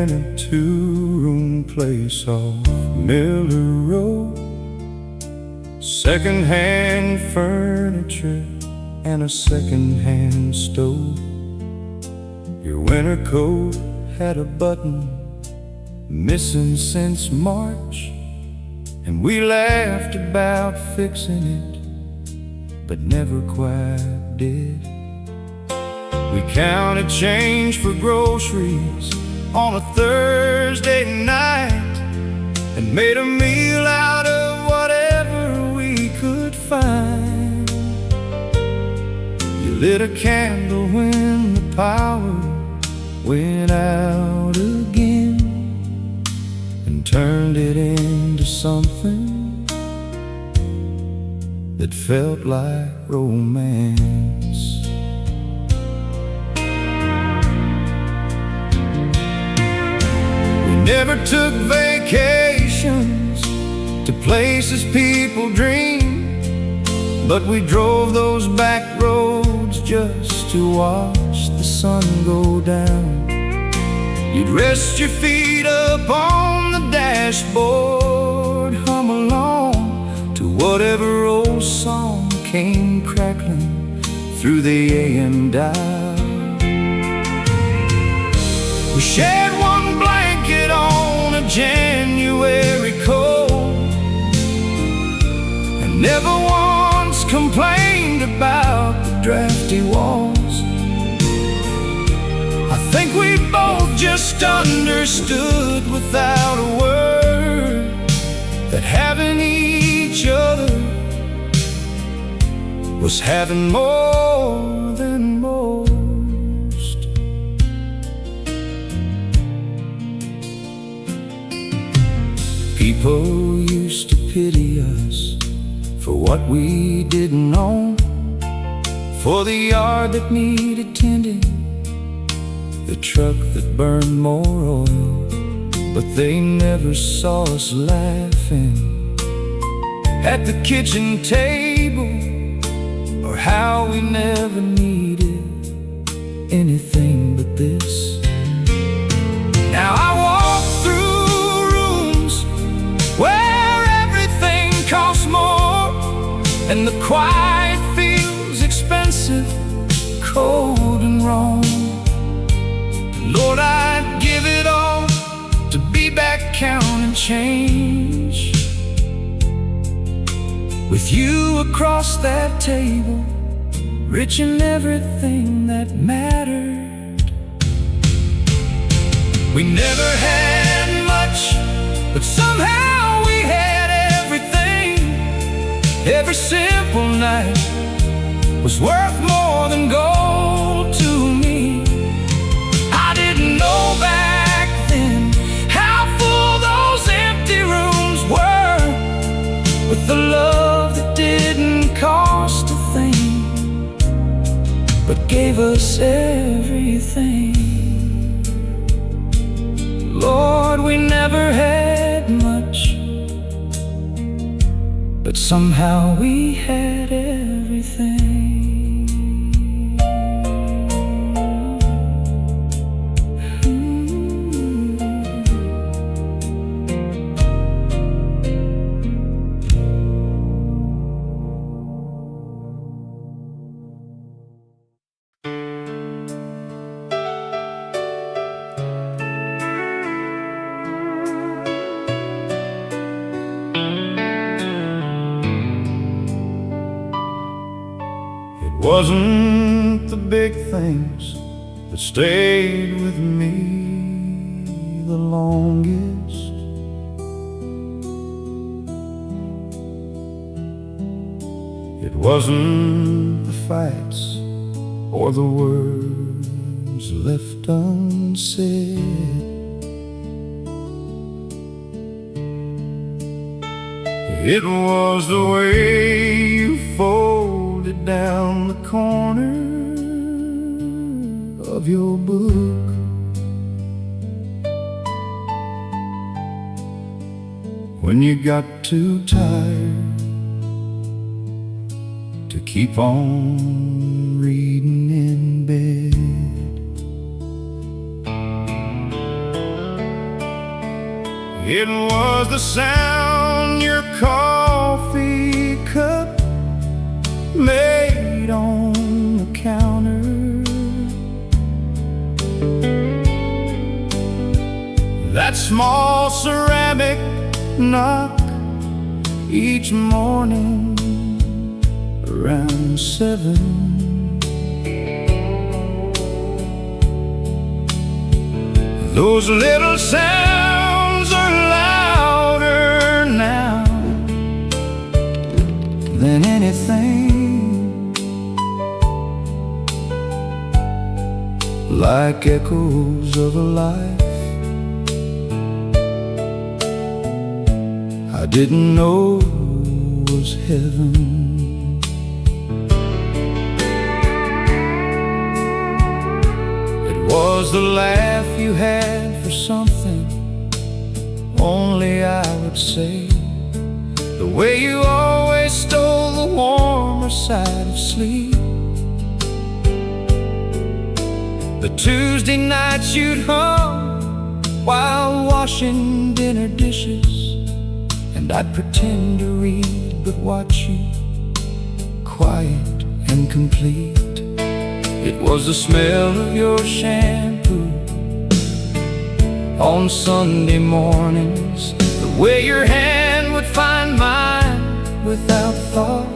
in a two-room place off Miller Road. Second-hand furniture and a second-hand stove. Your winter coat had a button missing since March, and we laughed about fixing it, but never quite did. We counted change for groceries on a Thursday night and made a meal out of whatever we could find. You lit a candle when the power went out again and turned it into something that felt like romance. We never took vacations to places people dream, but we drove those back roads just to watch the sun go down. You'd rest your feet up on the dashboard, hum along to whatever old song came crackling through the AM dial. We shared one blanket on a January cold and never once complained about the drafty walls. I think we both just understood without a word that having each other was having more than most. People used to pity us for what we didn't own, for the yard that needed tending, the truck that burned more oil. But they never saw us laughing at the kitchen table, or how we never needed anything but this. Now I walk through rooms where everything costs more, and the quiet feels expensive, cold and wrong. Lord, I'd give it all to be back counting change with you across that table, rich in everything that mattered. We never had much, but somehow we had everything. Every simple night was worth more than gold to me. I didn't know back then how full those empty rooms were, with the love that didn't cost a thing, but gave us everything. Lord, we never had much, but somehow we had everything. It wasn't the big things that stayed with me the longest. It wasn't the fights or the words left unsaid. It was the way you folded down the corner of your book, when you got too tired to keep on reading in bed. It was the sound your coffee cup made on the counter. That small ceramic knock each morning around 7. Those little sounds are louder now than anything, like echoes of a life I didn't know was heaven. It was the laugh you had for something only I would say, the way you always stole the warmer side of sleep, the Tuesday nights you'd hum while washing dinner dishes, and I'd pretend to read but watch you, quiet and complete. It was the smell of your shampoo on Sunday mornings, the way your hand would find mine without thought.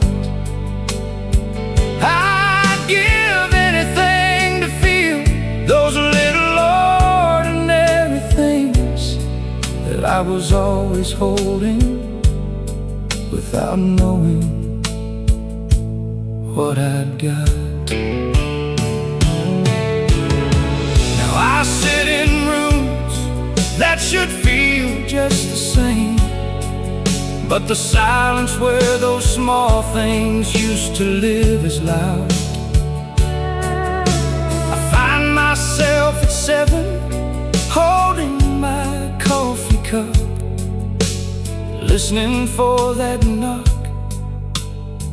I'd give anything to feel those little ordinary things that I was always holding without knowing what I'd got. Now I sit in rooms that should feel just the same, but the silence where those small things used to live is loud. I find myself at 7 holding my coffee cup, listening for that knock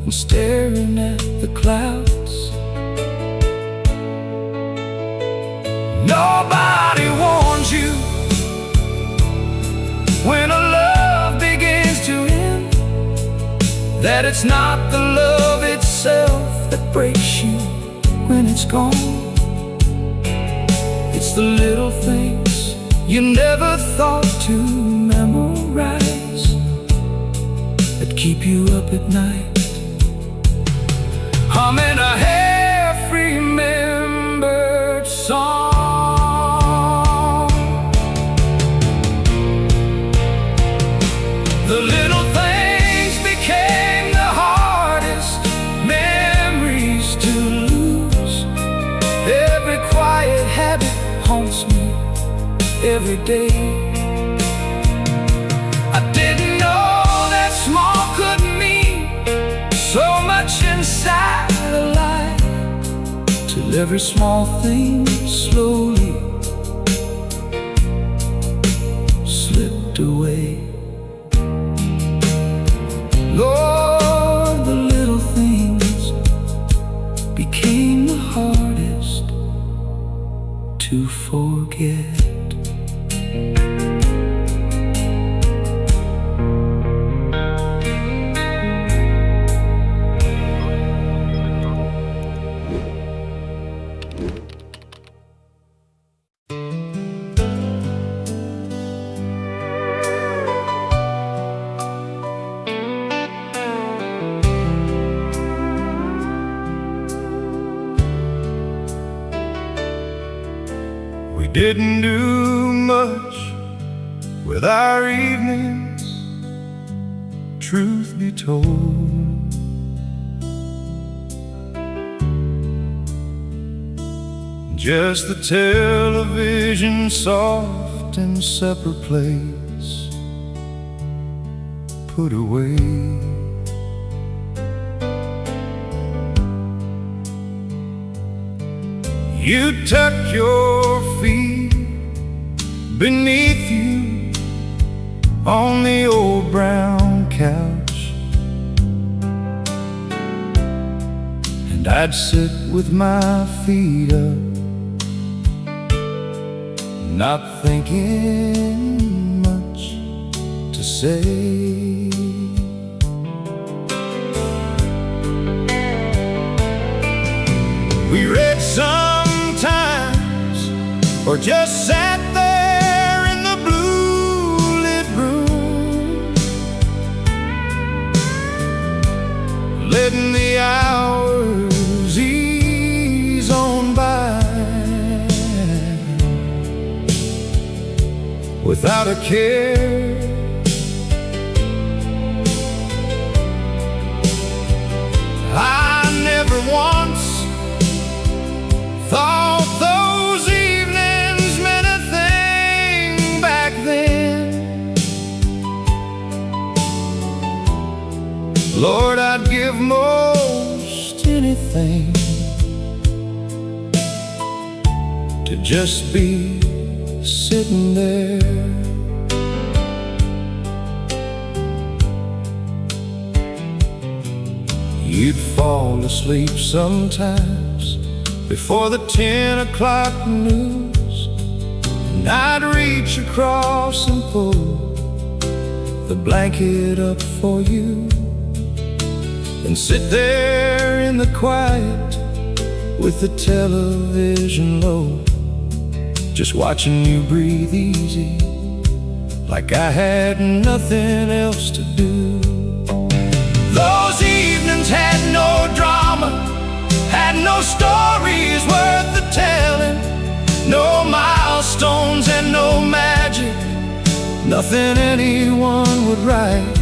and staring at the clouds. Nobody warns you when a love begins to end, that it's not the love itself that breaks you when it's gone. It's the little things you never thought to memorize that keep you up at night, humming a half-remembered song. The little things became the hardest memories to lose. Every quiet habit haunts me every day. I didn't know that small could mean so much inside a life, till every small thing slowly slipped away. Lord, the little things became the hardest to forget. We didn't do much with our evenings, truth be told. Just the television, soft in separate place, put away. You tuck your feet beneath you on the old brown couch, and I'd sit with my feet up, not thinking much to say. We read sometimes, or just sat there in the blue lit room, letting the hours ease on by without a care. I never once thought those evenings meant a thing back then. Lord, I'd give most anything to just be sitting there. You'd fall asleep sometimes before the 10 o'clock news, and I'd reach across and pull the blanket up for you, and sit there in the quiet with the television low, just watching you breathe easy, like I had nothing else to do. Those evenings had no drama, had no stories worth the telling, no milestones and no magic, nothing anyone would write.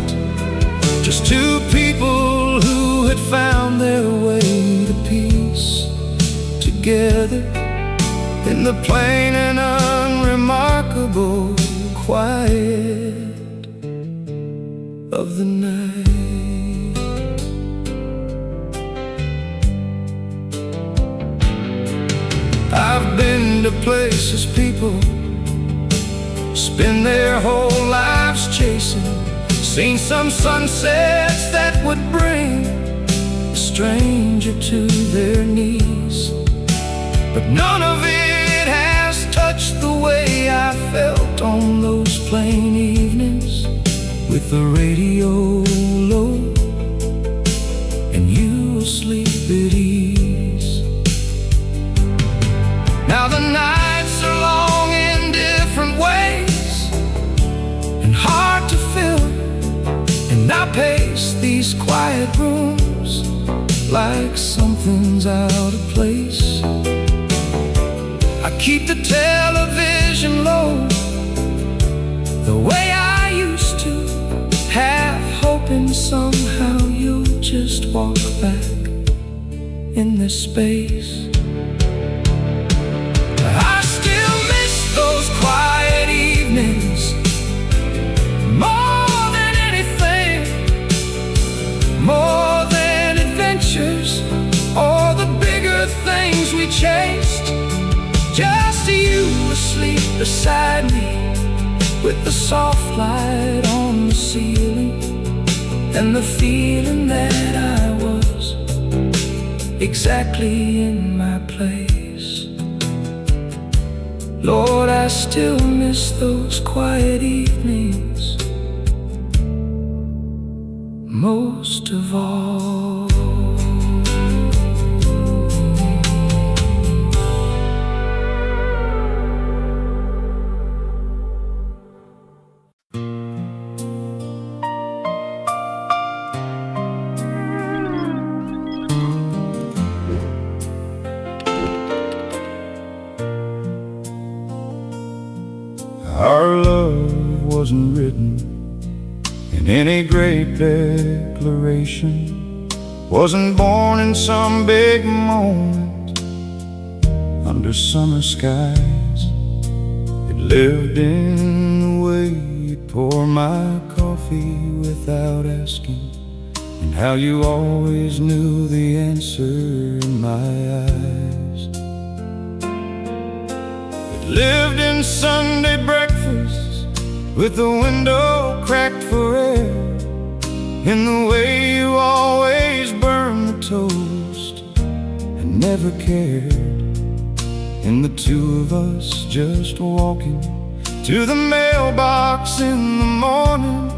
Just two people who had found their way to peace together in the plain and unremarkable quiet of the night. I've been to places people spend their whole lives chasing, seen some sunsets that would bring a stranger to their knees, but none of it has touched the way I felt on those plain evenings, with the radio low and you asleep at ease. Now the nights are long in different ways and hard to fill, and I pace these quiet rooms like something's out of place. I keep the television low, the way I used to, half hoping somehow you'll just walk back in this space. I still miss those quiet evenings more than anything, more than adventures or the bigger things we chased. Just you asleep beside me, with the soft light on the ceiling, and the feeling that I was exactly in my place. Lord, I still miss those quiet evenings most of all. Our love wasn't written in any great declaration, wasn't born in some big moment under summer skies. It lived in the way you'd pour my coffee without asking, and how you always knew the answer in my eyes. Lived in Sunday breakfast with the window cracked for air, in the way you always burned the toast and never cared, in the two of us just walking to the mailbox in the morning,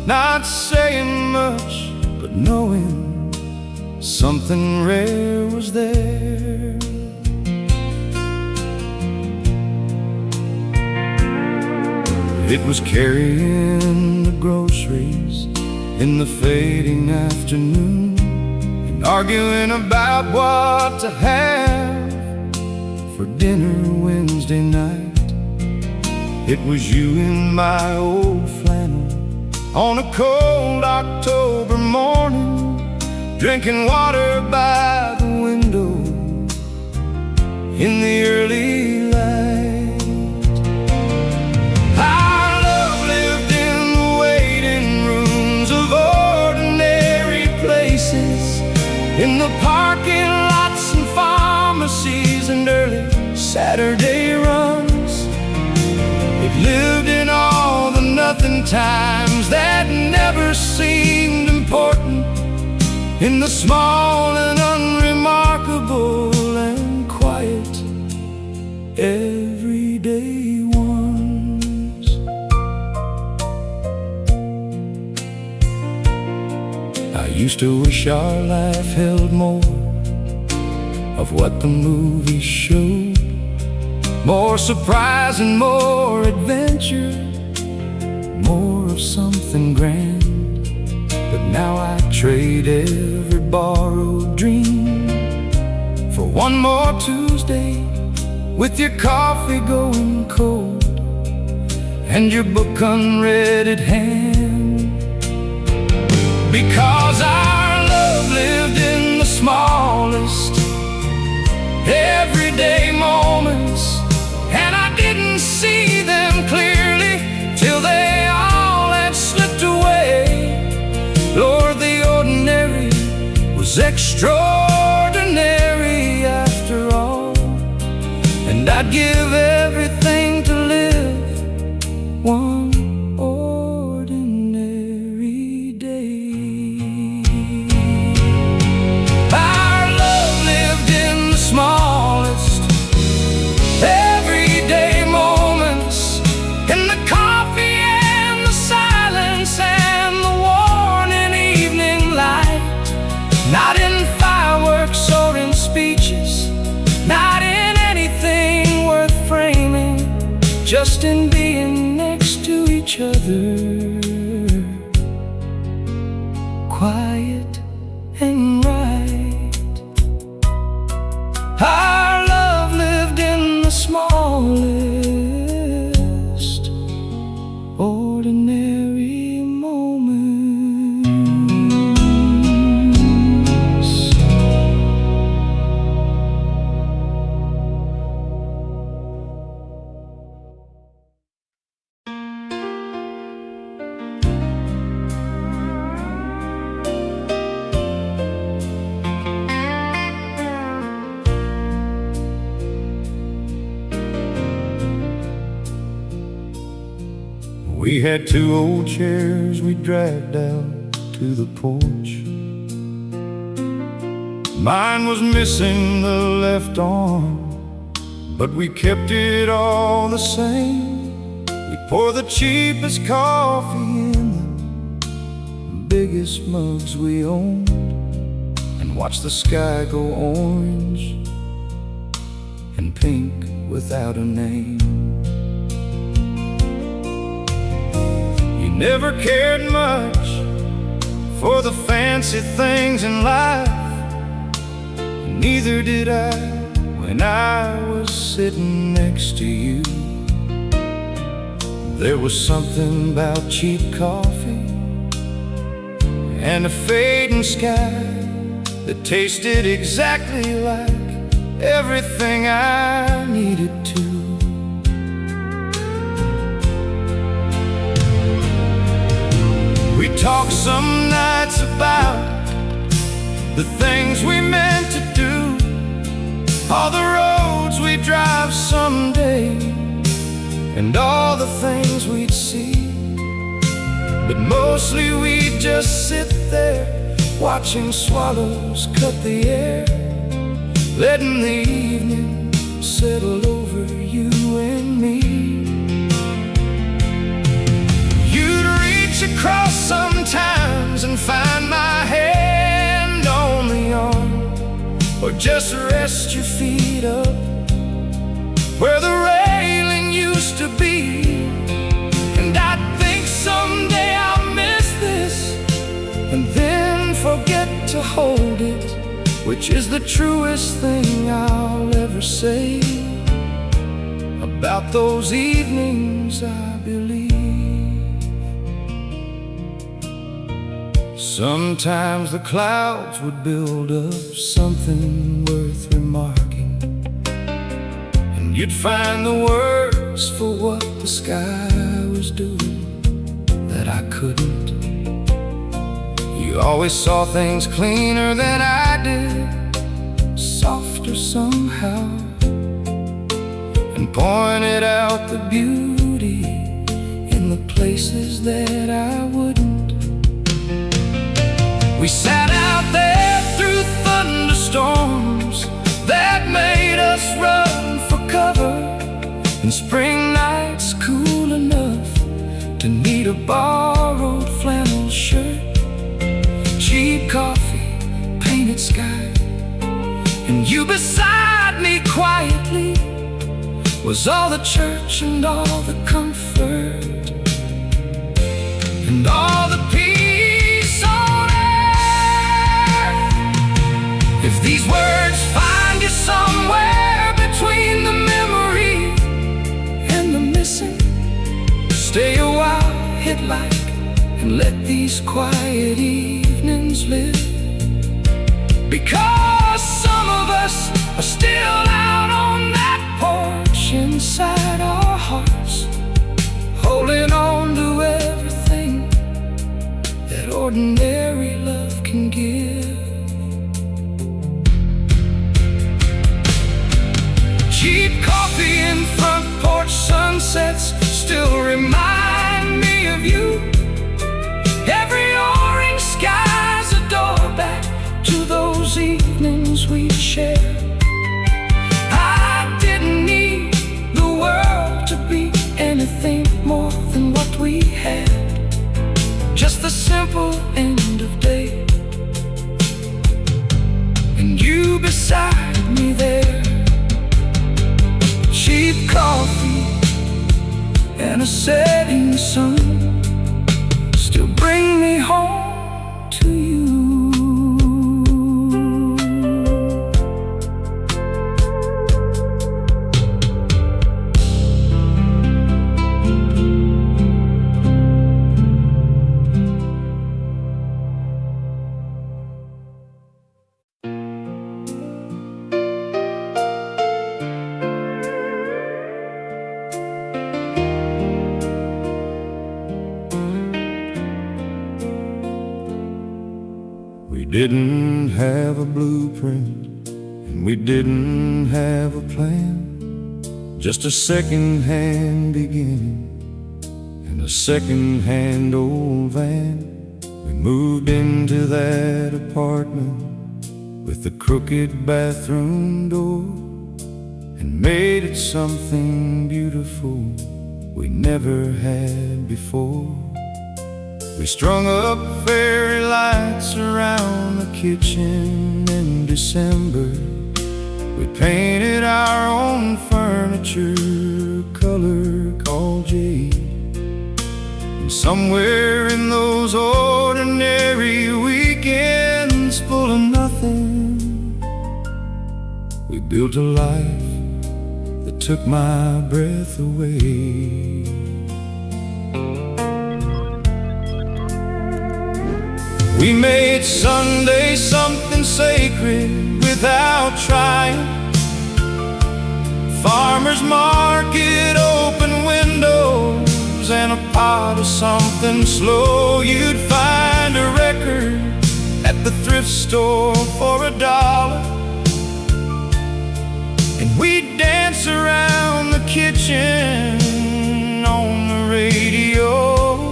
not saying much, but knowing something rare was there. It was carrying the groceries in the fading afternoon, and arguing about what to have for dinner Wednesday night. It was you in my old flannel on a cold October morning, drinking water by the window in the early light. Our love lived in the waiting rooms of ordinary places, in the parking lots and pharmacies and early Saturday runs. It lived in all the nothing times that never seemed important, in the small and unremarkable and quiet everyday ones. I used to wish our life held more of what the movies showed, more surprise and more adventure, more of something grand. But now I trade every borrowed dream for one more Tuesday with your coffee going cold and your book unread at hand. Because our love lived in the smallest everyday moments, and I didn't see them clearly till they all had slipped away. Lord, the ordinary was extraordinary after all, and I'd give everything to live one ordinary day. Our love lived in the smallest everyday moments, in the coffee and the silence and the warning evening light. Not in fireworks or in speeches, not in anything worth framing, just in being next to each other, quiet and right. Our love lived in the smallest ordinary moments. We had two old chairs we dragged out to the porch. Mine was missing the left arm, but we kept it all the same. We pour the cheapest coffee in the biggest mugs we owned, and watch the sky go orange and pink without a name. Never cared much for the fancy things in life, and neither did I when I was sitting next to you. There was something about cheap coffee and a fading sky that tasted exactly like everything I needed to. We talk some nights about the things we meant to do, all the roads we drive someday, and all the things we'd see. But mostly we'd just sit there, watching swallows cut the air, letting the evening settle over you and me. just rest your feet up where the railing used to be. And I think someday I'll miss this and then forget to hold it, which is the truest thing I'll ever say about those evenings, I believe. Sometimes the clouds would build up something worth remarking, and you'd find the words for what the sky was doing that I couldn't. You always saw things cleaner than I did, softer somehow, and pointed out the beauty in the places that I wouldn't. We sat out there through thunderstorms that made us run for cover, and spring nights cool enough to need a borrowed flannel shirt, cheap coffee, painted sky, and you beside me quietly was all the church and all the comfort and all the peace on earth. If these words find you somewhere between the memory and the missing, stay a while, hit like, and let these quiet evenings live. Because some of us are still out on that porch inside our hearts, holding on to everything that ordinary love can give. Cheap coffee and front porch sunsets still remind me of you. Every orange sky's a door back to those evenings we shared. I didn't need the world to be anything more than what we had, just the simple end of day, and you beside me there. Cheap coffee and a setting sun still bring me home to you. We didn't have a blueprint, and we didn't have a plan, just a second-hand beginning and a second-hand old van. We moved into that apartment with the crooked bathroom door and made it something beautiful we never had before. We strung up fairy lights around the kitchen in December. We painted our own furniture a color called jade. And somewhere in those ordinary weekends full of nothing, we built a life that took my breath away. We made Sunday something sacred without trying. Farmer's market, open windows, and a pot of something slow. You'd find a record at the thrift store for $1, and we'd dance around the kitchen on the radio.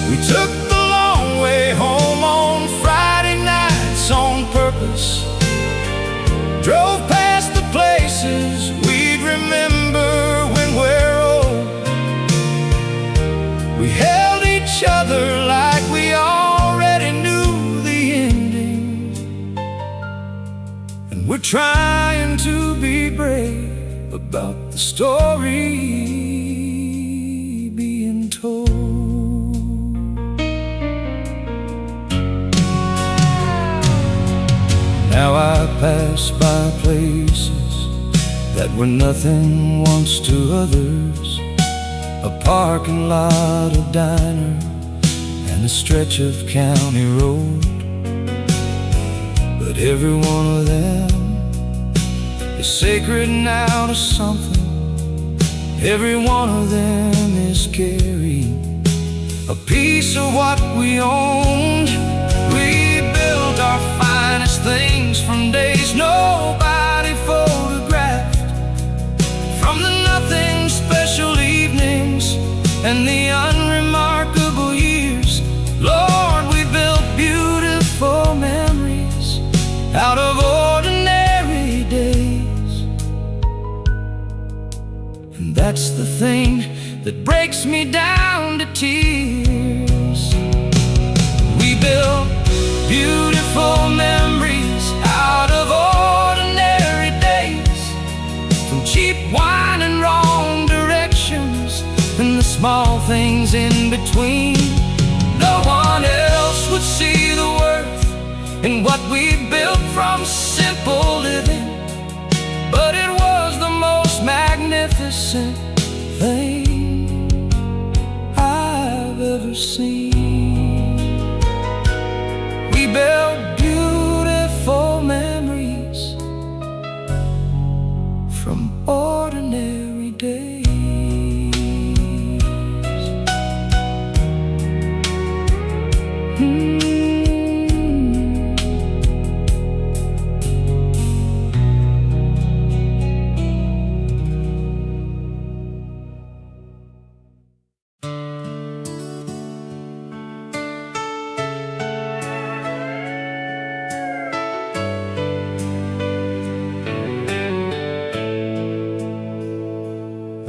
We took the long way home on Friday nights on purpose, drove past the places we'd remember when we're old. We held each other like we already knew the ending, trying to be brave about the story being told. Now I pass by places that were nothing once to others, a parking lot, a diner, and a stretch of county road. But every one of them is sacred now to something. Every one of them is carrying a piece of what we owned. We built our finest things from days nobody photographed, from the nothing special evenings and the unremarkable years. Lord, we built beautiful memories out of ordinary days. And that's the thing that breaks me down to tears. We built beautiful memories out of ordinary days, from cheap wine and wrong directions and the small things in between. No one else would see the worth in what we built from simple living, but it was the most magnificent thing I've ever seen. We built beautiful memories from ordinary days.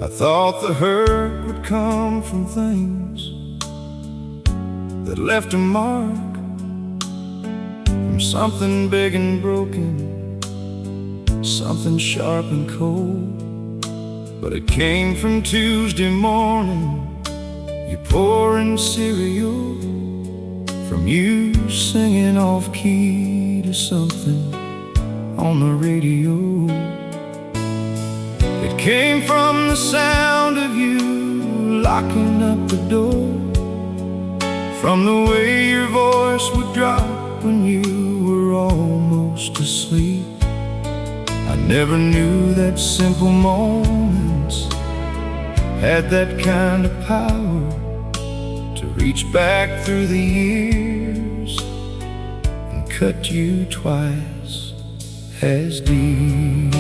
I thought the hurt would come from things that left a mark, from something big and broken, something sharp and cold. But it came from Tuesday morning, you pouring cereal, from you singing off key to something on the radio. It came from the sound of you locking up the door, from the way your voice would drop when you were almost asleep. I never knew that simple moments had that kind of power to reach back through the years and cut you twice as deep.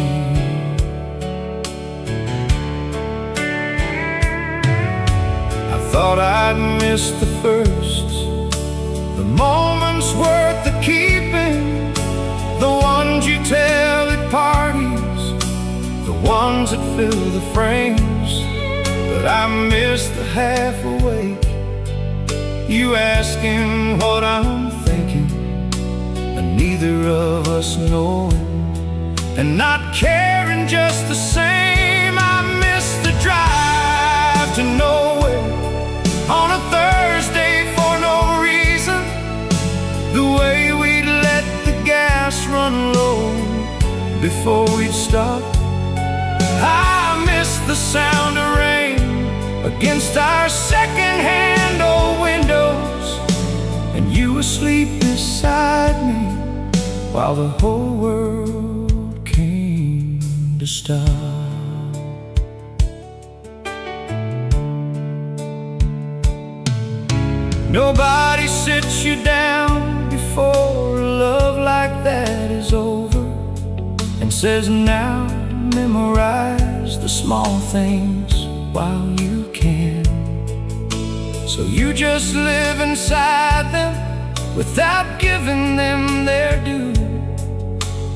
Thought I'd missed the first, the moments worth the keeping, the ones you tell at parties, the ones that fill the frames. But I missed the half awake, you asking what I'm thinking, and neither of us knowing, and not caring just the same. I missed the drive to nowhere on a Thursday for no reason, the way we'd let the gas run low before we'd stop. I miss the sound of rain against our second-hand old windows, and you asleep beside me while the whole world came to stop. Nobody sits you down before a love like that is over and says, now memorize the small things while you can. So you just live inside them without giving them their due,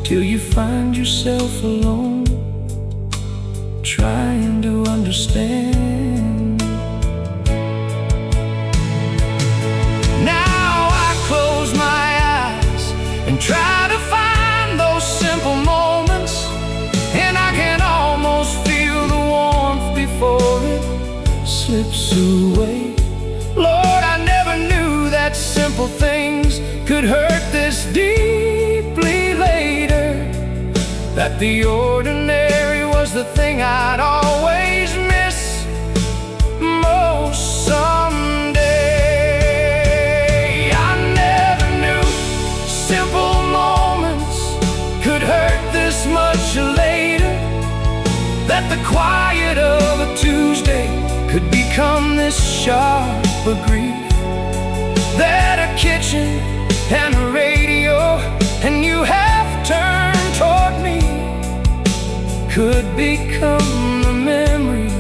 till you find yourself alone, trying to understand. Try to find those simple moments slips away. Lord, I never knew that simple things could hurt this deeply later, that the ordinary was the thing I'd always miss most someday. I never knew simple moments could hurt this much later, that the quiet of a Tuesday could become this sharp a grief, that a kitchen and a radio and you half turned toward me could become the memory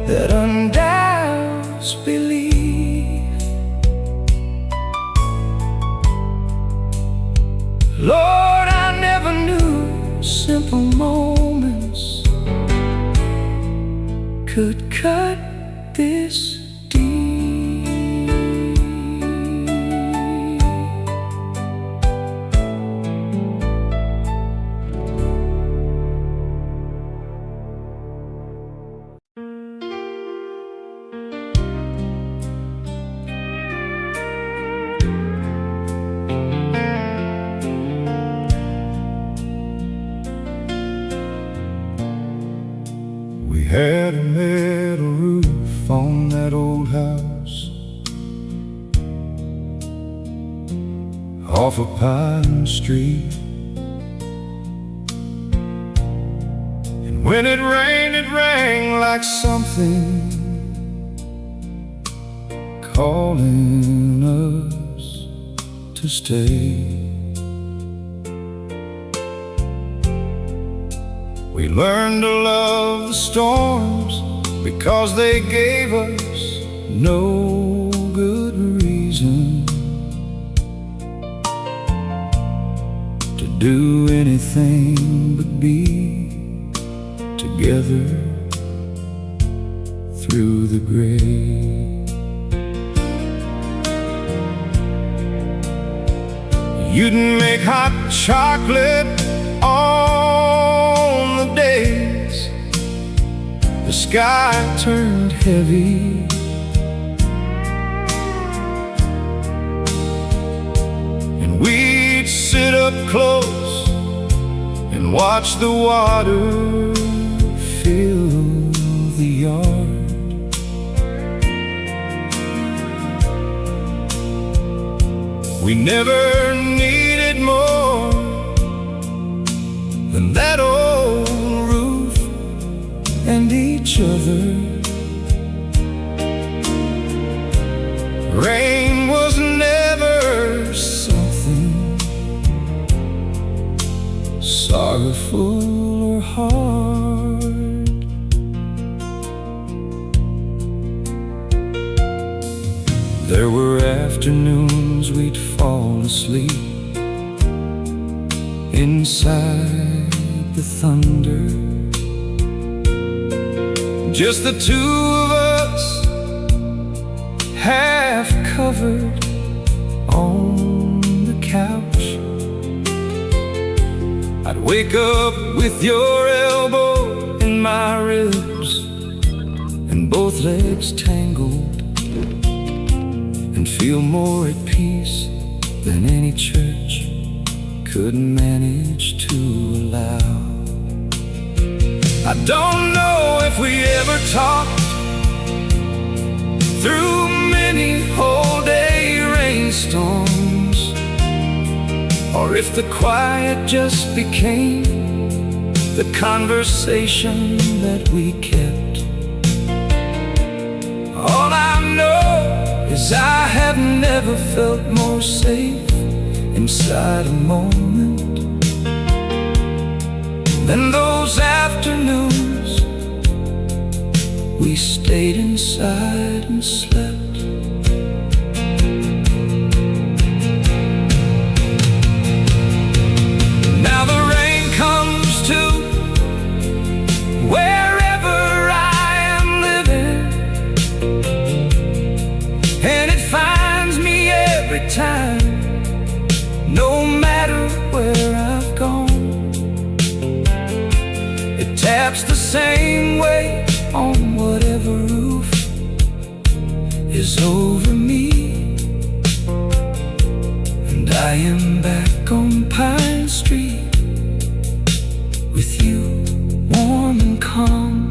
that undoubts belief. Lord, I never knew simple moments could cut this deep. We had a metal roof on that old house off of Pine Street, and when it rang like something calling us to stay. We learned to love the storms because they gave us no good reason to do anything but be together through the gray. You'd make hot chocolate on the days the sky turned heavy, and we'd sit up close and watch the water fill the yard. We never needed more than that old roof and each other. Rain was never something sorrowful or hard. There were afternoons we'd fall asleep inside the thunder, just the two of us, half covered on the couch. I'd wake up with your elbow in my ribs and both legs tangled, and feel more at peace than any church could manage to allow. I don't know if we ever talked through many whole day rainstorms, or if the quiet just became the conversation that we kept. All I know is I have never felt more safe inside a moment than those afternoons we stayed inside and slept. Now the rain comes too, wherever I am living, and it finds me every time, no matter where I've gone. It taps the same way on is over me, and I am back on Pine Street with you, warm and calm.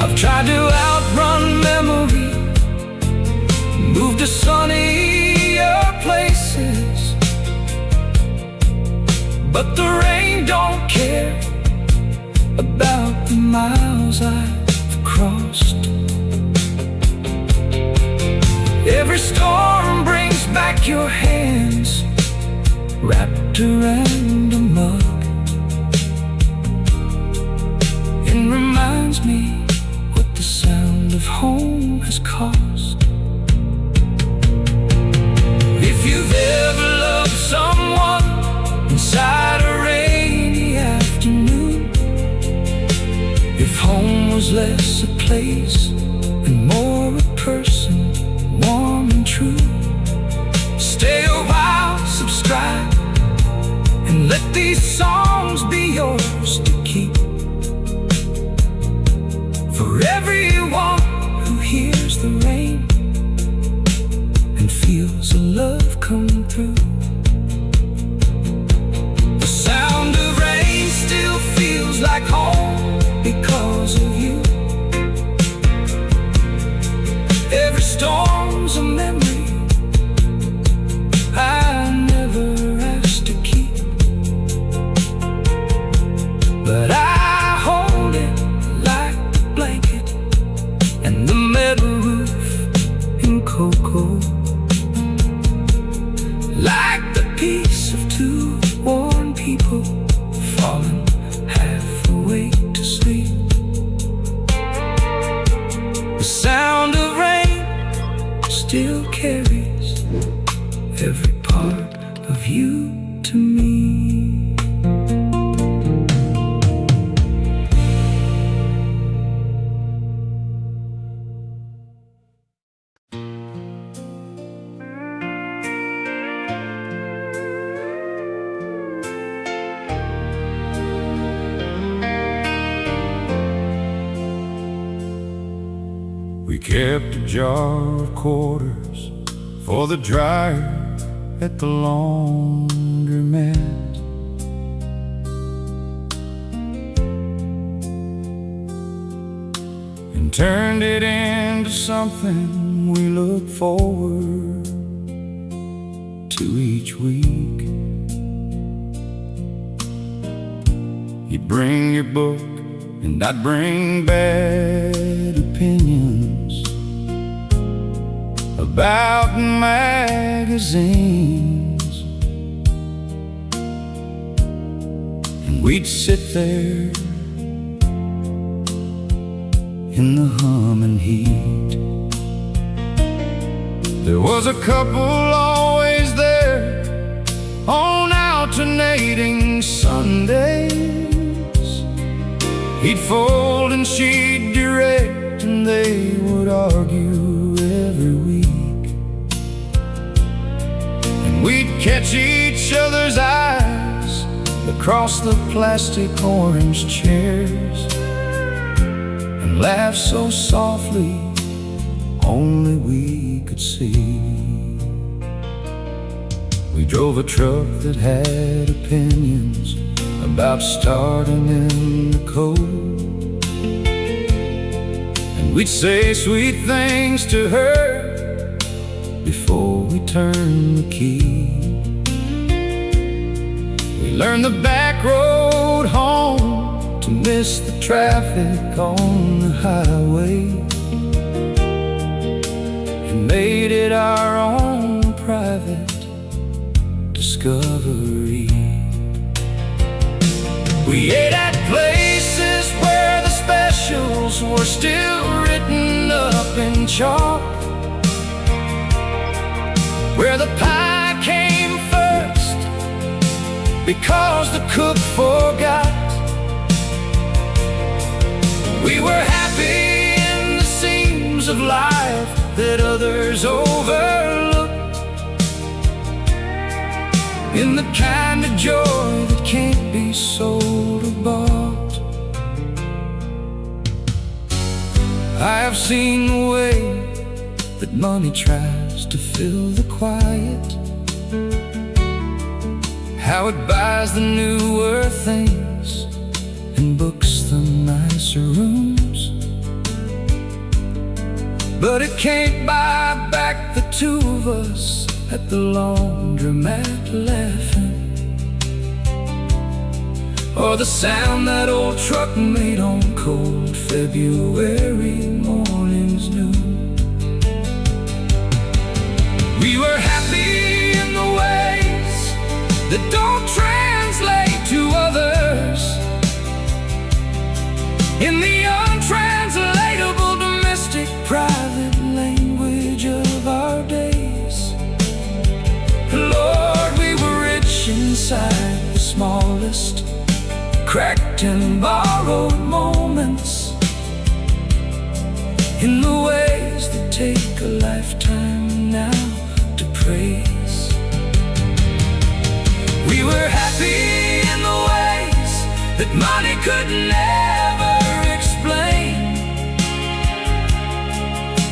I've tried to outrun memory, move to sunnier places, but the rain don't care about the miles I've crossed. Every storm brings back your hands wrapped around a mug, and reminds me what the sound of home has cost. If you've ever loved someone inside a rainy afternoon, if home was less a place and more a person, warm and true, stay a while, subscribe, and let these songs be yours to keep. For everyone who hears the rain and feels the love come through. The sound of rain still feels like home because of you. Every storm's a memory I never asked to keep, but I hold it like the blanket and the metal roof in cocoa, like the peace of two worn people falling half awake to sleep. The sound of rain still carries every part of you to me. We kept a jar of quarters for the dryer at the laundromat, and turned it into something we look forward to each week. You'd bring your book and I'd bring bad opinions about magazines, and we'd sit there in the hum and heat. There was a couple always there on alternating Sundays. He'd fold and she'd direct, and they would argue every week, and we'd catch each other's eyes across the plastic orange chairs and laugh so softly only we could see. We drove a truck that had opinions about starting in the cold, and we'd say sweet things to her before we turned the key. We learned the back road home to miss the traffic on the highway, and made it our own private discovery. We ate at places where the specials were still written up in chalk, where the pie came first because the cook forgot. We were happy in the seams of life that others overlooked, in the kind of joy that can't be sold or bought. I have seen the way that money tries to fill the quiet, how it buys the newer things and books the nicer rooms, but it can't buy back the two of us at the laundromat laughing, or the sound that old truck made on cold February mornings new. We were happy in the ways that don't translate to others, in the untranslatable domestic private language of our days. Lord, we were rich inside the smallest cracked and borrowed moments, in the ways that take a lifetime now to praise. We were happy in the ways that money could never explain,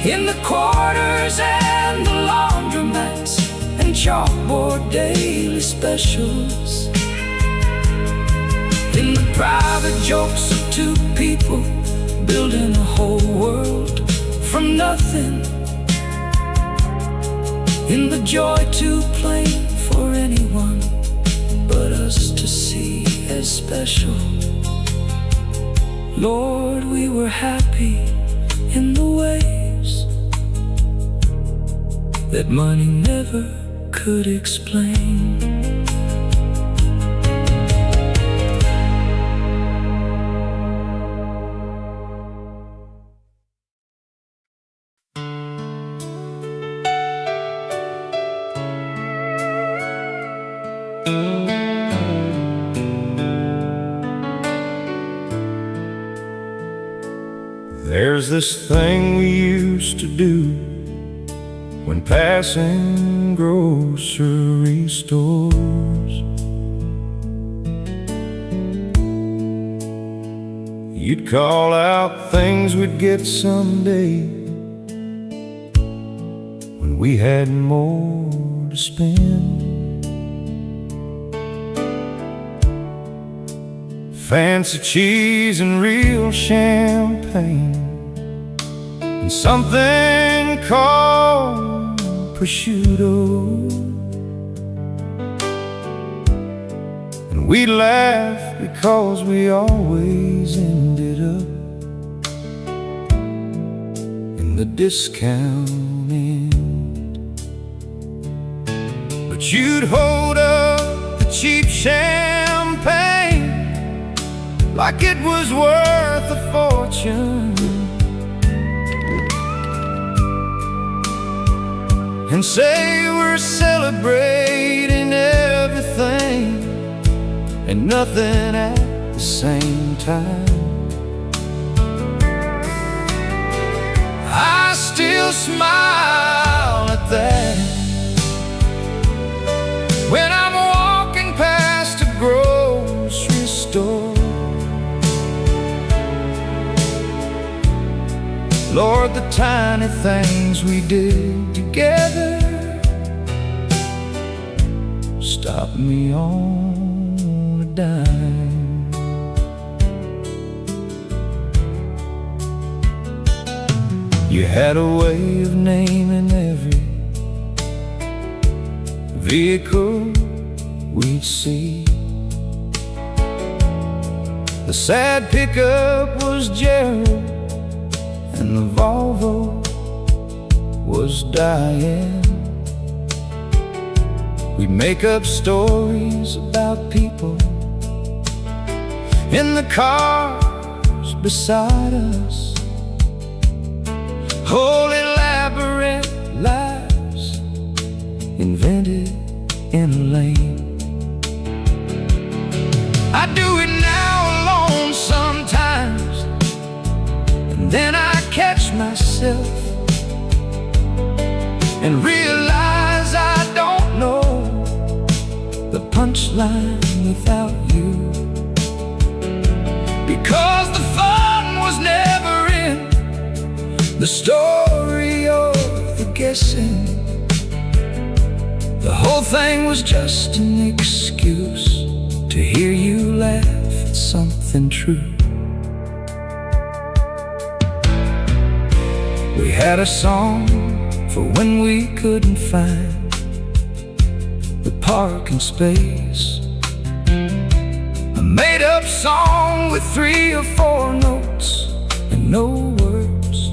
in the quarters and the laundromats and chalkboard daily specials, in the private jokes of two people building a whole world from nothing, in the joy too plain for anyone but us to see as special. Lord, we were happy in the ways that money never could explain. There's this thing we used to do when passing grocery stores. You'd call out things we'd get someday when we had more to spend. Fancy cheese and real champagne, and something called prosciutto. And we laugh because we always ended up in the discount end. But you'd hold up the cheap champagne like it was worth a fortune, and say we're celebrating everything and nothing at the same time. I still smile at that when I'm walking past a grocery store. Lord, the tiny things we did together stop me on a dime. You had a way of naming every vehicle we'd see. The sad pickup was Gerald, and the Volvo was Diane. We'd make up stories about people in the cars beside us, whole elaborate lives invented in a lane. I do it now alone sometimes, and then I catch myself and realize I don't know the punchline without you, because the fun was never in the story of the guessing. The whole thing was just an excuse to hear you laugh at something true. We had a song for when we couldn't find the parking space, a made-up song with 3 or 4 notes and no words.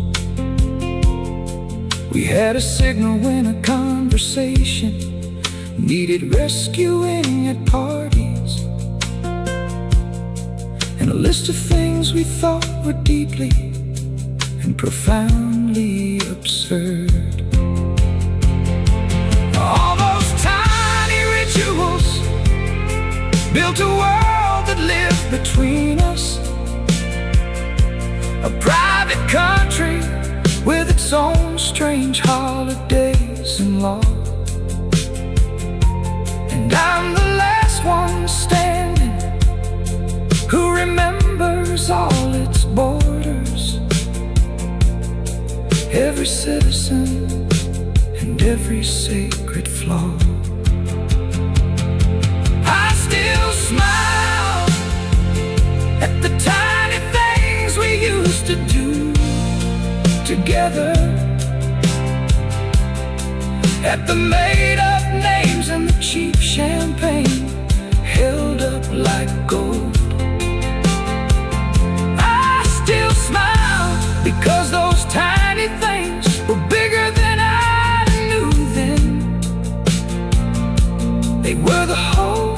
We had a signal when a conversation needed rescuing at parties, and a list of things we thought were deeply and profoundly absurd. All those tiny rituals built a world that lived between us, a private country with its own strange holidays and laws. And I'm the last one standing who remembers all its borders, every citizen and every sacred flaw. I still smile at the tiny things we used to do together, at the made-up names and the cheap champagne held up like gold. I still smile because those tiny things were bigger than I knew then. They were the whole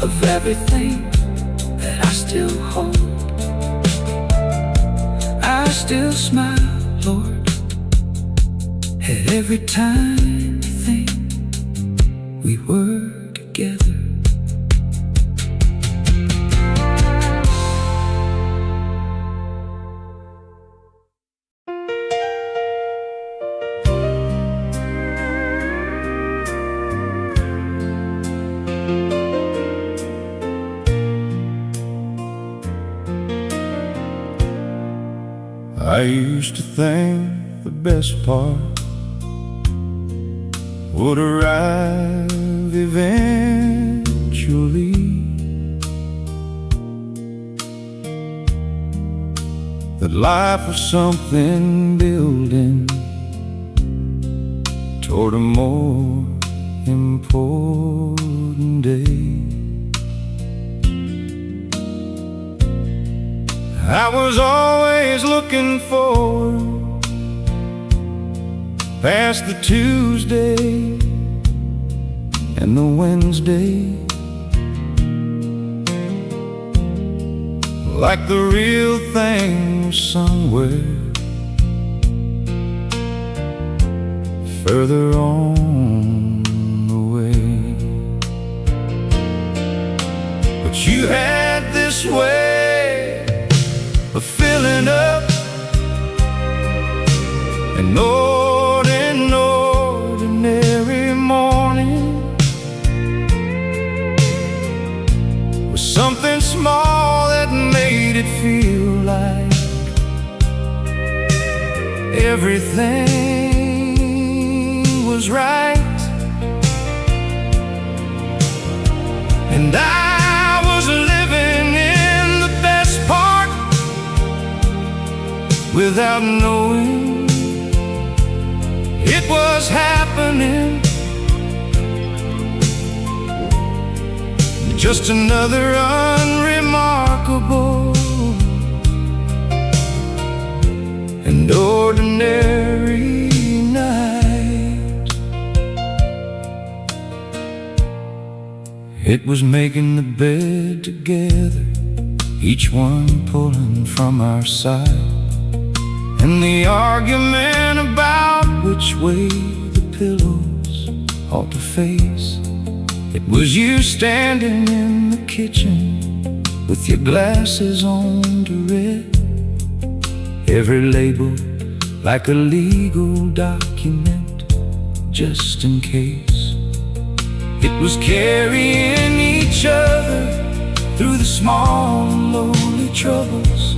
of everything that I still hold. I still smile, Lord, at every tiny thing we were together. I used to think the best part would arrive eventually, that life was something building toward a more important day. I was always looking forward past the Tuesday and the Wednesday, like the real thing was somewhere further on the way. But you had this way of filling up an ordinary morning with something small that made it feel like everything was right. And I was living in the best part without knowing it was happening. Just another unremarkable and ordinary night. It was making the bed together, each one pulling from our side, and the argument about which way the pillows ought to face. It was you standing in the kitchen with your glasses on to read, every label like a legal document, just in case. It was carrying each other through the small and lonely troubles,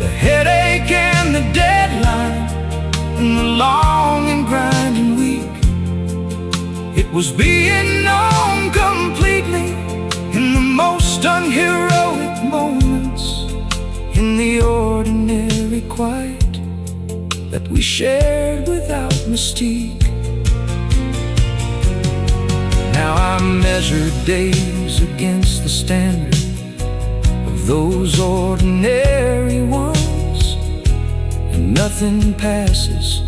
the headache and the deadline, was being known completely in the most unheroic moments, in the ordinary quiet that we shared without mystique. Now I measure days against the standard of those ordinary ones, and nothing passes,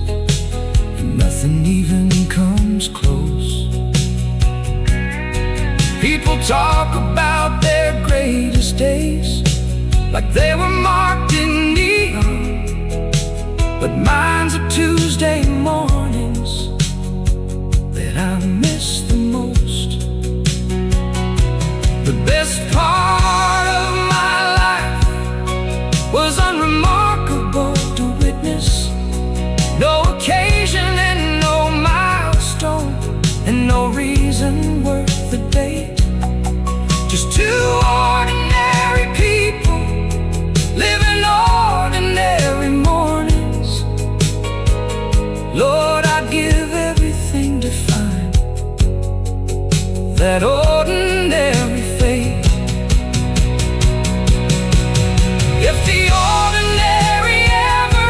and nothing even comes close. People talk about their greatest days like they were marked in neon, but mine's are Tuesday mornings that I miss the most. The best part of my life was unremarkable to witness. No occasion and no milestone, and no reason worth the date. Just two ordinary people living ordinary mornings. Lord, I'd give everything to find that ordinary faith. If the ordinary ever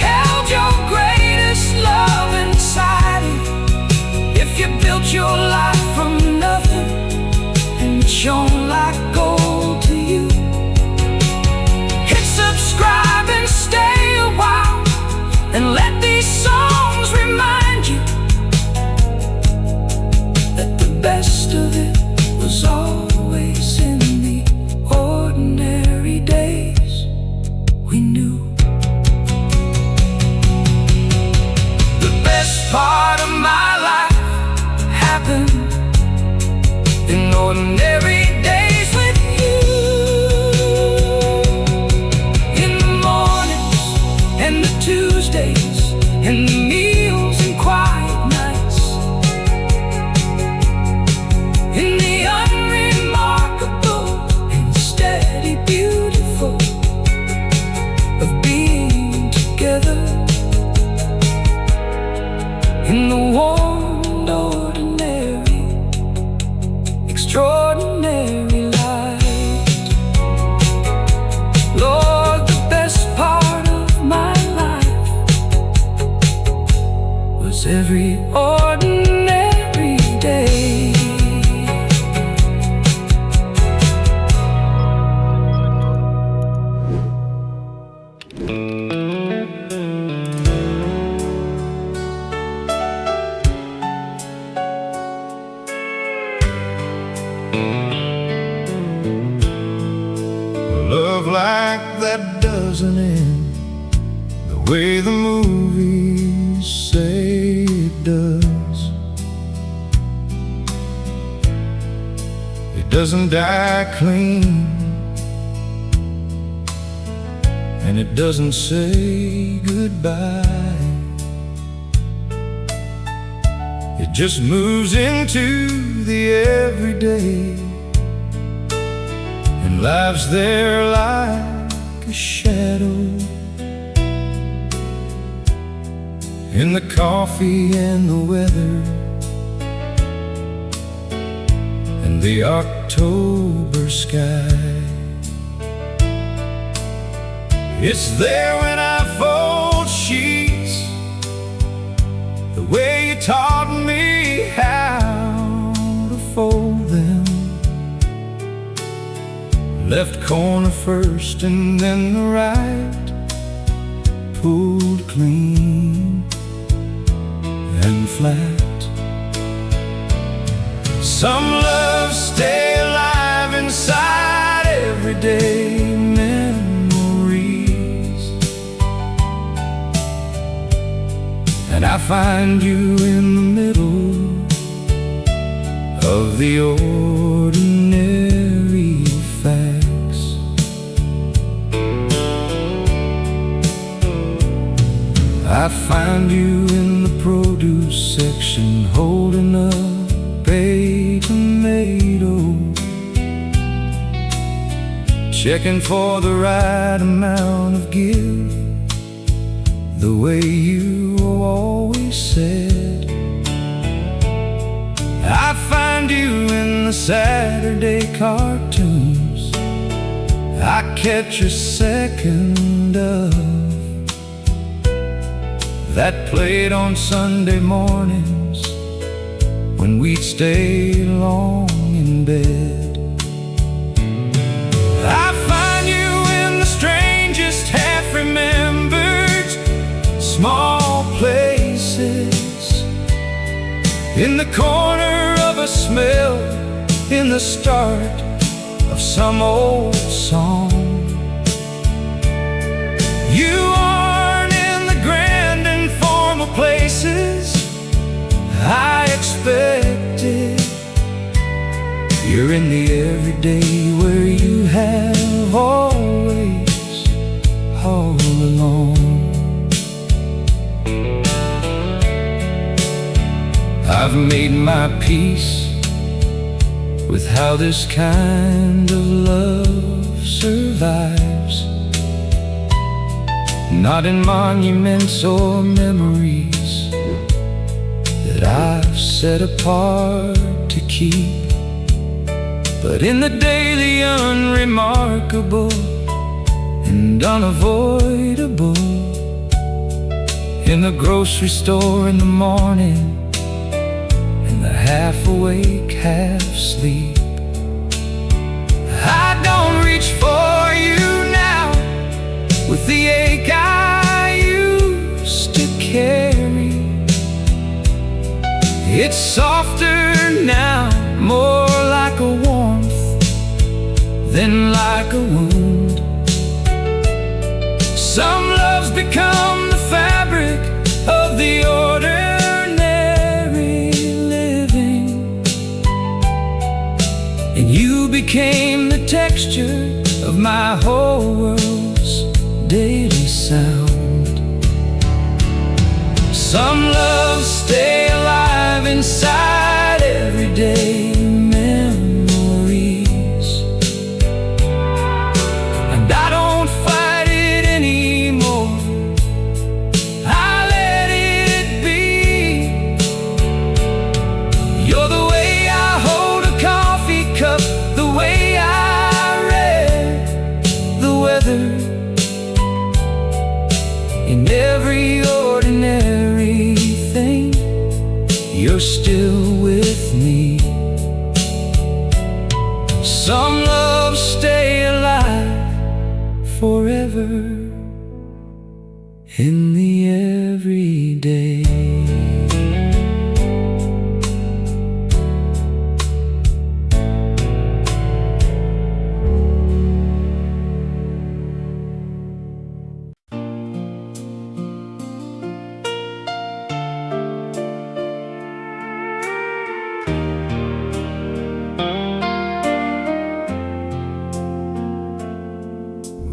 held your greatest love inside it, if you built your life from nothing and it shone like gold to you, hit subscribe and stay a while, and let these songs remind you that the best of it was always in the ordinary days we knew. The best part of my life happened in ordinary days with you. In the mornings and the Tuesdays, in the meals and quiet nights, in the unremarkable and steady beautiful of being together, in the warm and ordinary, extraordinary light. Lord, the best part of my life was every ordinary day. Love like that doesn't end the way the movies say it does. It doesn't die clean, and it doesn't say goodbye. It just moves into the everyday, and lives there like a shadow, in the coffee and the weather, and the October sky. It's there when I fold sheets, the way you taught me how to fold them. Left corner first and then the right, pulled clean and flat. Some loves stay alive inside everyday memories, and I find you in the middle of the ordinary facts. I find you in the produce section, holding up a tomato, checking for the right amount of give, the way you always said. Saturday cartoons I catch a second of, that played on Sunday mornings when we'd stay long in bed. I find you in the strangest half-remembered small places, in the corner of a smell, in the start of some old song. You aren't in the grand and formal places I expected. You're in the everyday where you have always, all along. I've made my peace with how this kind of love survives, not in monuments or memories that I've set apart to keep, but in the daily unremarkable and unavoidable, in the grocery store in the morning, half-awake, half-sleep. I don't reach for you now with the ache I used to carry. It's softer now, more like a warmth than like a wound. Some loves become the fabric of the order, and you became the texture of my whole world's daily sound. Some loves stay alive inside everyday memories, and I don't fight it anymore. I let it be. You're the way I hold a coffee cup, the way I read the weather, in every ordinary thing you're still with me. Some loves stay alive forever in the everyday.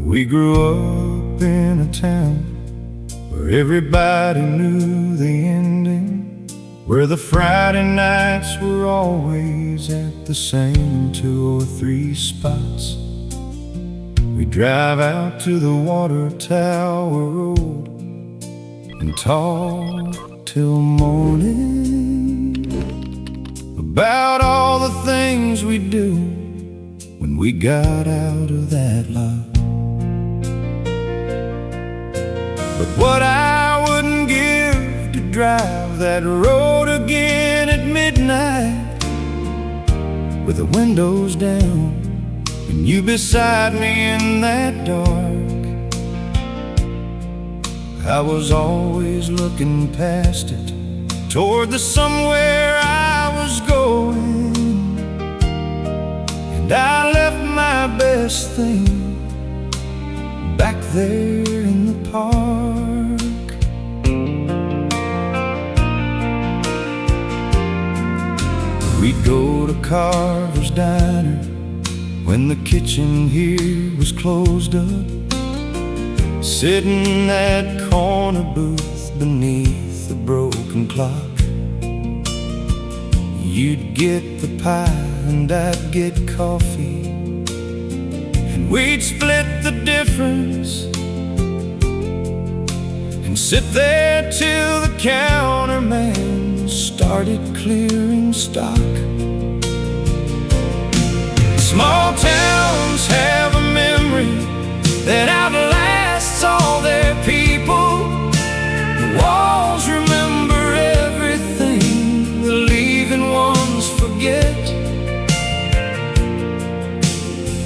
We grew up in a town where everybody knew the ending, where the Friday nights were always at the same 2 or 3 spots. We'd drive out to the Water Tower Road and talk till morning about all the things we'd do when we got out of that lot. But what I wouldn't give to drive that road again at midnight, with the windows down and you beside me in that dark. I was always looking past it, toward the somewhere I was going, and I left my best thing back there in the park. We'd go to Carver's Diner when the kitchen here was closed up, sit in that corner booth beneath the broken clock. You'd get the pie and I'd get coffee, and we'd split the difference and sit there till the counter man started clearing stock. Small towns have a memory that outlasts all their people. The walls remember everything, the leaving ones forget.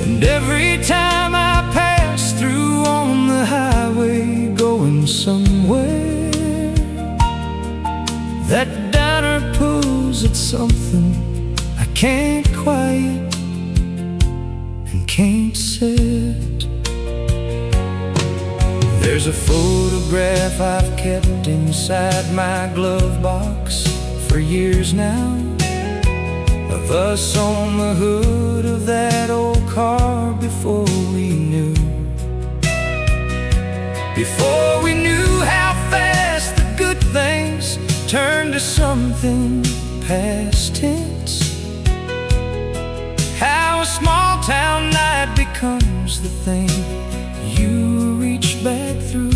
And every time I pass through on the highway going somewhere, that diner pulls at something I can't quiet and can't set. There's a photograph I've kept inside my glove box for years now, of us on the hood of that old car before we knew. Before we knew how fast the good things turned to something past tense. How a small town night becomes the thing you reach back through.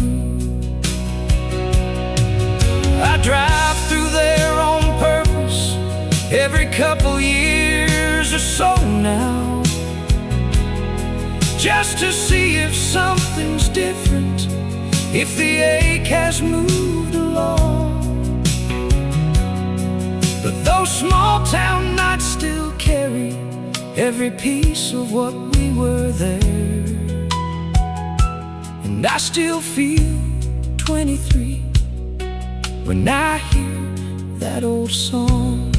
I drive through there on purpose every couple years or so now, just to see if something's different, if the ache has moved along. But those small town nights still carry every piece of what we were there. And I still feel 23 when I hear that old song.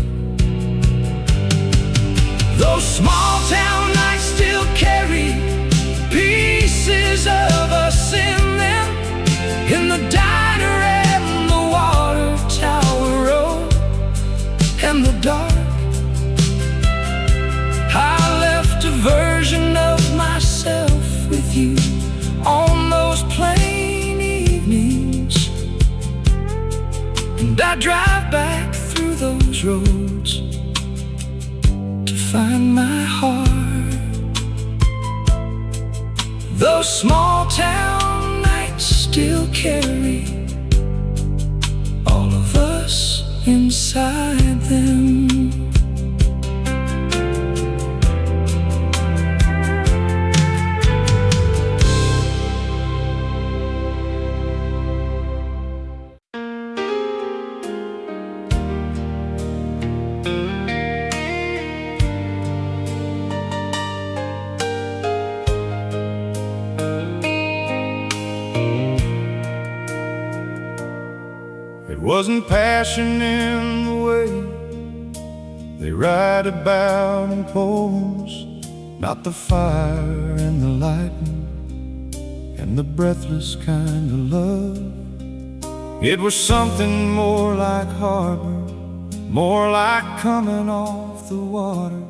Those small town nights still carry pieces of us in them, in the diner and the water tower road and the dark. I left a version of myself with you on those plain evenings, and I drive back through those roads to find my heart. Those small town nights still carry all of us inside them. It wasn't passion in the way they write about in poems, not the fire and the lightning and the breathless kind of love. It was something more like harbor, more like coming off the water,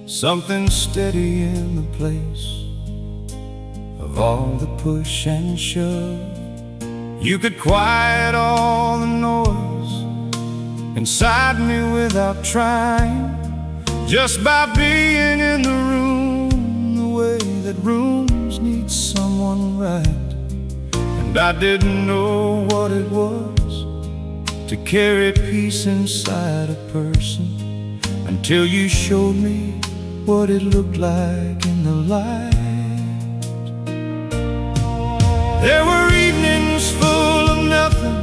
something steady in the place of all the push and shove. You could quiet all the noise inside me without trying, just by being in the room, the way that rooms need someone right. And I didn't know what it was to carry peace inside a person until you showed me what it looked like in the light. There were evenings full of nothing,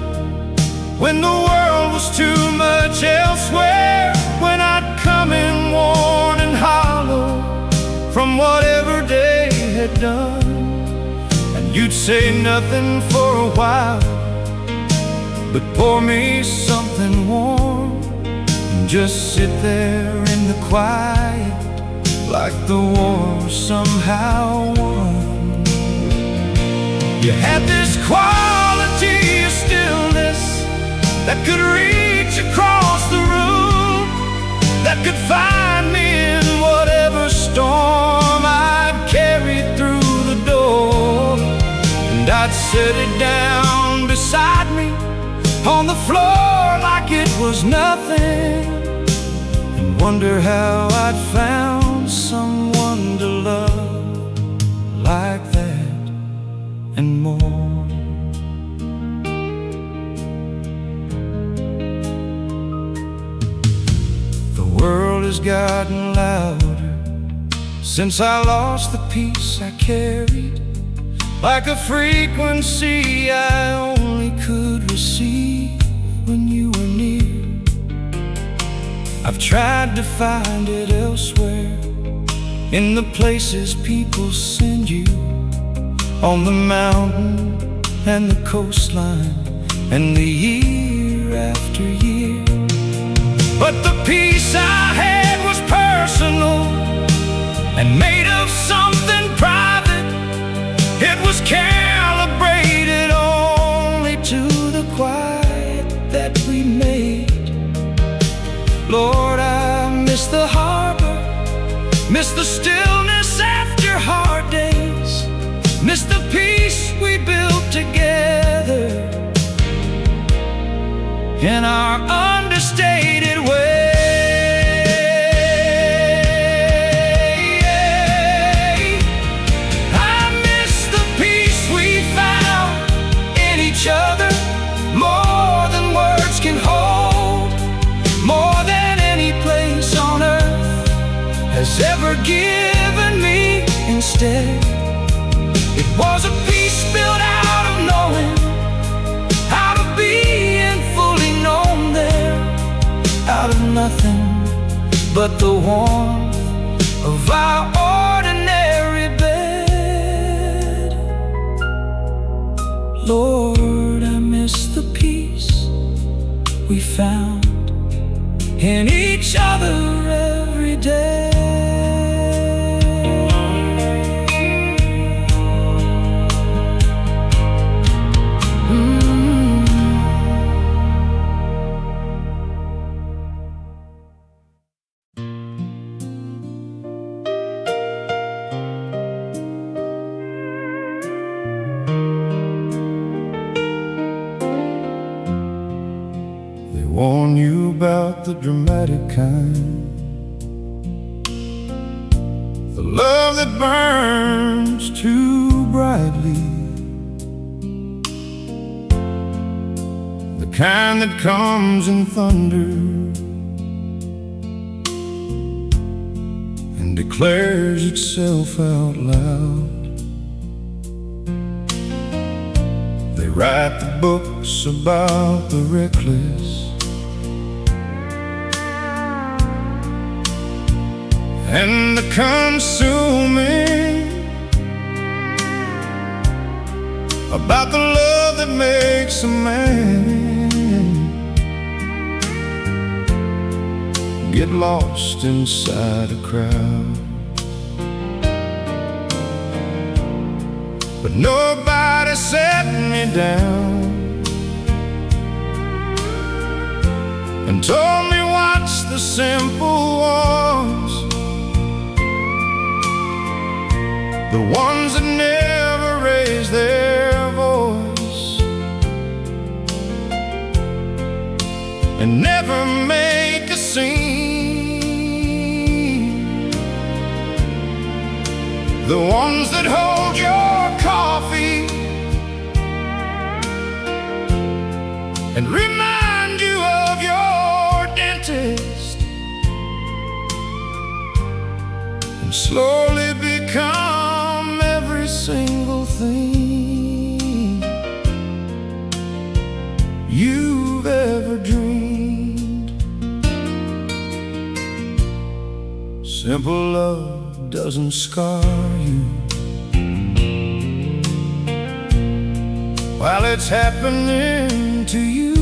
when the world was too much elsewhere, when I'd come in worn and hollow from whatever day had done. And you'd say nothing for a while, but pour me something warm and just sit there in the quiet, like the war somehow won. You had this quality of stillness that could reach across the room, that could find me in whatever storm I'd carried through the door. And I'd set it down beside me on the floor like it was nothing, and wonder how I'd found someone to love like that and more. The world has gotten louder since I lost the peace I carried, like a frequency I only could receive when you were near. I've tried to find it elsewhere, in the places people send you, on the mountain and the coastline, and the year after year. But the peace I had was personal and made of something private. It was calibrated only to the quiet that we made. Lord, I miss the harbor, miss the stillness after hard days, miss the peace we built together in our understated way. I miss the peace we found in each other, more than words can hold, more than any place on earth has ever given me instead. It was a peace built out of knowing how to be and fully known there, out of nothing but the warmth of our ordinary bed. Lord, I miss the peace we found in each other every day. Warn you about the dramatic kind, the love that burns too brightly, the kind that comes in thunder and declares itself out loud. They write the books about the reckless and the consuming, about the love that makes a man get lost inside a crowd. But nobody set me down and told me watch the simple ones, the ones that never raise their voice and never make a scene, the ones that hold your coffee and remind you of your dentist and slowly become every single thing you've ever dreamed. Simple love doesn't scar you while it's happening to you.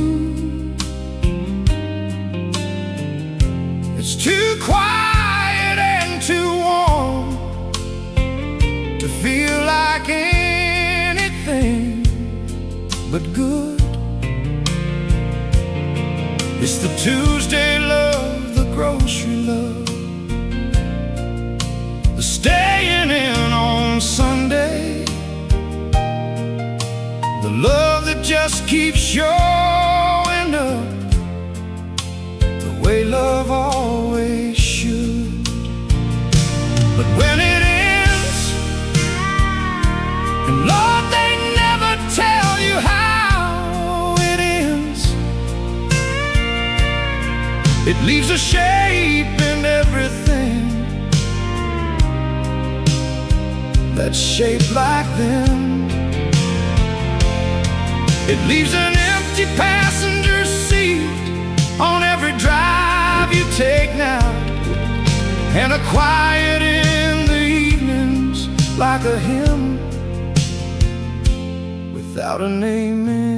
It's too quiet and too warm to feel like anything but good. It's the Tuesday love, the grocery love, the staying in on Sunday, the love that just keeps showing up the way love always should. But when it ends, and Lord, they never tell you how it ends, it leaves a shape in everything that's shaped like them. It leaves an empty passenger seat on every drive you take now, and a quiet in the evenings like a hymn without a name in.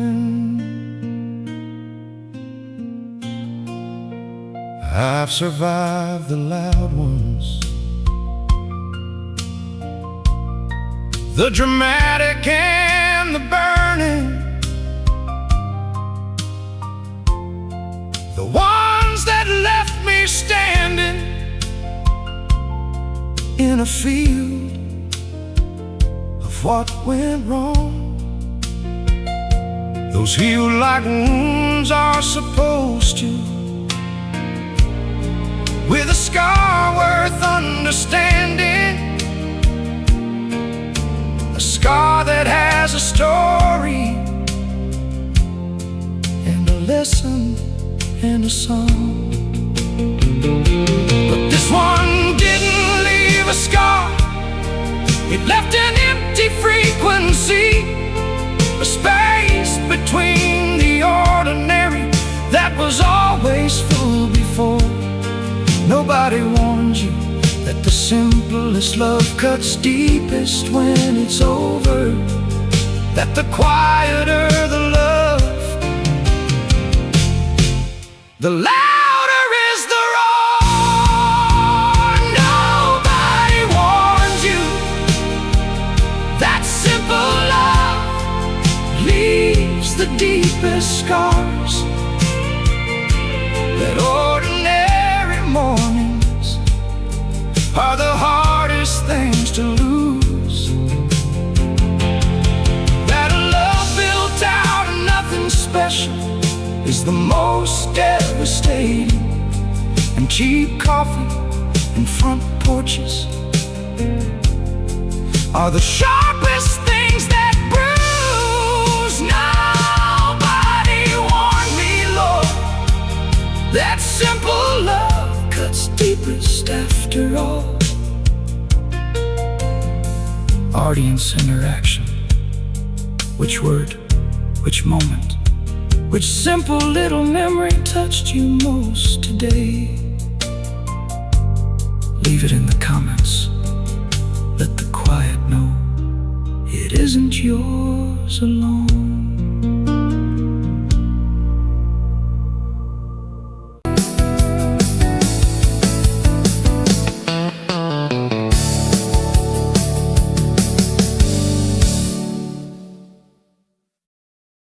I've survived the loud ones, the dramatic and the burning, the ones that left me standing in a field of what went wrong. Those heal like wounds are supposed to, with a scar worth understanding, a scar that has a story and a lesson and a song. But this one didn't leave a scar. It left an empty frequency, a space between the ordinary that was always full before. Nobody warned you that the simplest love cuts deepest when it's over, that the quieter the love, the louder is the roar. Nobody warned you that simple love leaves the deepest scars, that ordinary mornings are the hardest things to lose, that a love built out of nothing special is the most devastating, and cheap coffee and front porches are the sharpest things that bruise. Nobody warned me, Lord, that simple love cuts deepest after all. Audience interaction. Which word, which moment, which simple little memory touched you most today? Leave it in the comments. Let the quiet know it isn't yours alone.